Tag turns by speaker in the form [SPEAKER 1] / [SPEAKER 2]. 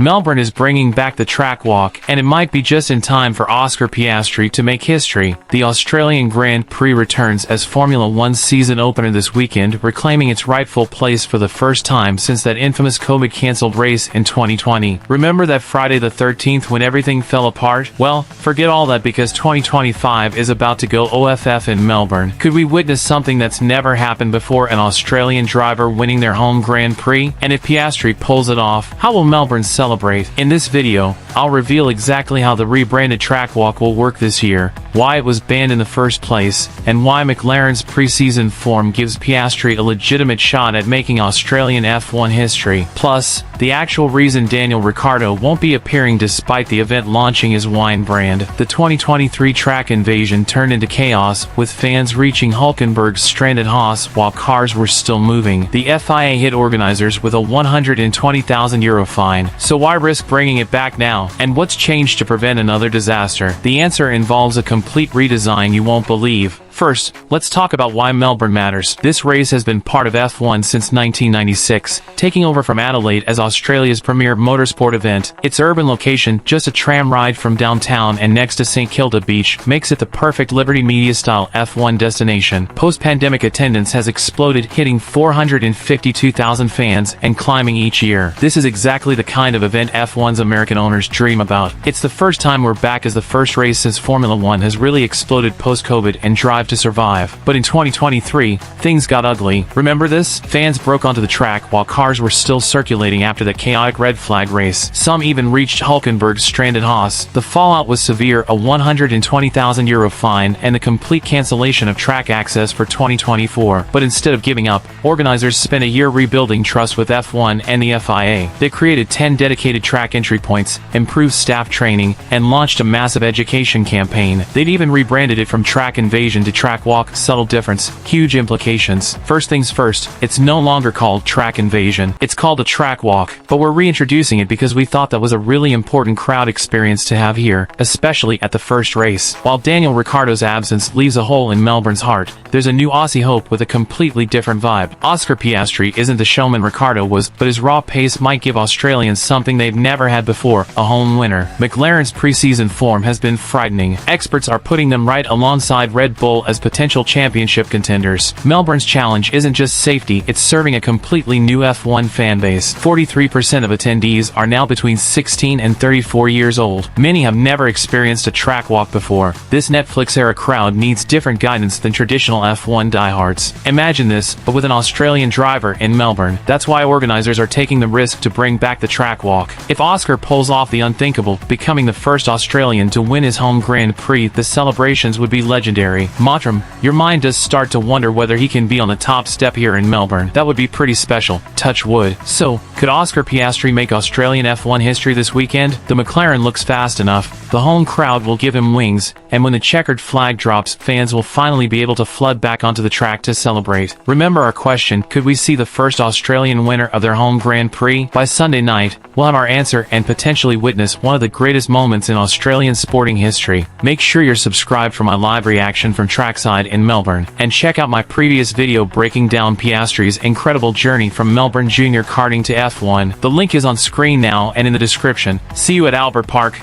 [SPEAKER 1] Melbourne is bringing back the track walk, and it might be just in time for Oscar Piastri to make history. The Australian Grand Prix returns as Formula One's season opener this weekend, reclaiming its rightful place for the first time since that infamous COVID-cancelled race in 2020. Remember that Friday the 13th when everything fell apart? Well, forget all that because 2025 is about to go OFF in Melbourne. Could we witness something that's never happened before, an Australian driver winning their home Grand Prix? And if Piastri pulls it off, how will Melbourne celebrate? In this video, I'll reveal exactly how the rebranded track walk will work this year, why it was banned in the first place, and why McLaren's preseason form gives Piastri a legitimate shot at making Australian F1 history. Plus, the actual reason Daniel Ricciardo won't be appearing despite the event launching his wine brand. The 2023 track invasion turned into chaos, with fans reaching Hulkenberg's stranded Haas while cars were still moving. The FIA hit organizers with a €120,000 fine. So why risk bringing it back now? And what's changed to prevent another disaster? The answer involves a complete redesign you won't believe. First, let's talk about why Melbourne matters. This race has been part of F1 since 1996, taking over from Adelaide as Australia's premier motorsport event. Its urban location, just a tram ride from downtown and next to St Kilda Beach, makes it the perfect Liberty Media-style F1 destination. Post-pandemic attendance has exploded, hitting 452,000 fans and climbing each year. This is exactly the kind of event F1's American owners dream about. It's the first time we're back as the first race since Formula One has really exploded post-COVID and Drive to Survive. But in 2023, things got ugly. Remember this? Fans broke onto the track while cars were still circulating after the chaotic red flag race. Some even reached Hulkenberg's stranded Haas. The fallout was severe, a €120,000 fine and the complete cancellation of track access for 2024. But instead of giving up, organizers spent a year rebuilding trust with F1 and the FIA. They created 10 dedicated track entry points, improved staff training, and launched a massive education campaign. They'd even rebranded it from Track Invasion to Track Walk. Subtle difference, huge implications. First things first, it's no longer called Track Invasion. It's called a Track Walk, but we're reintroducing it because we thought that was a really important crowd experience to have here, especially at the first race. While Daniel Ricciardo's absence leaves a hole in Melbourne's heart, there's a new Aussie hope with a completely different vibe. Oscar Piastri isn't the showman Ricciardo was, but his raw pace might give Australians something they've never had before, a home winner. McLaren's preseason form has been frightening. Experts are putting them right alongside Red Bull as potential championship contenders. Melbourne's challenge isn't just safety, it's serving a completely new F1 fanbase. 43% of attendees are now between 16 and 34 years old. Many have never experienced a track walk before. This Netflix-era crowd needs different guidance than traditional F1 diehards. Imagine this, but with an Australian driver in Melbourne. That's why organizers are taking the risk to bring back the track walk. If Oscar pulls off the unthinkable, becoming the first Australian to win his home Grand Prix, the celebrations would be legendary. Mottram, your mind does start to wonder whether he can be on the top step here in Melbourne. That would be pretty special. Touch wood. So, could Oscar Piastri make Australian F1 history this weekend? The McLaren looks fast enough. The home crowd will give him wings, and when the checkered flag drops, fans will finally be able to flood back onto the track to celebrate. Remember our question, could we see the first Australian winner of their home Grand Prix? By Sunday night, we'll have our answer and potentially witness one of the greatest moments in Australian sporting history. Make sure you're subscribed for my live reaction from trackside in Melbourne, and check out my previous video breaking down Piastri's incredible journey from Melbourne Junior karting to F1. The link is on screen now and in the description. See you at Albert Park.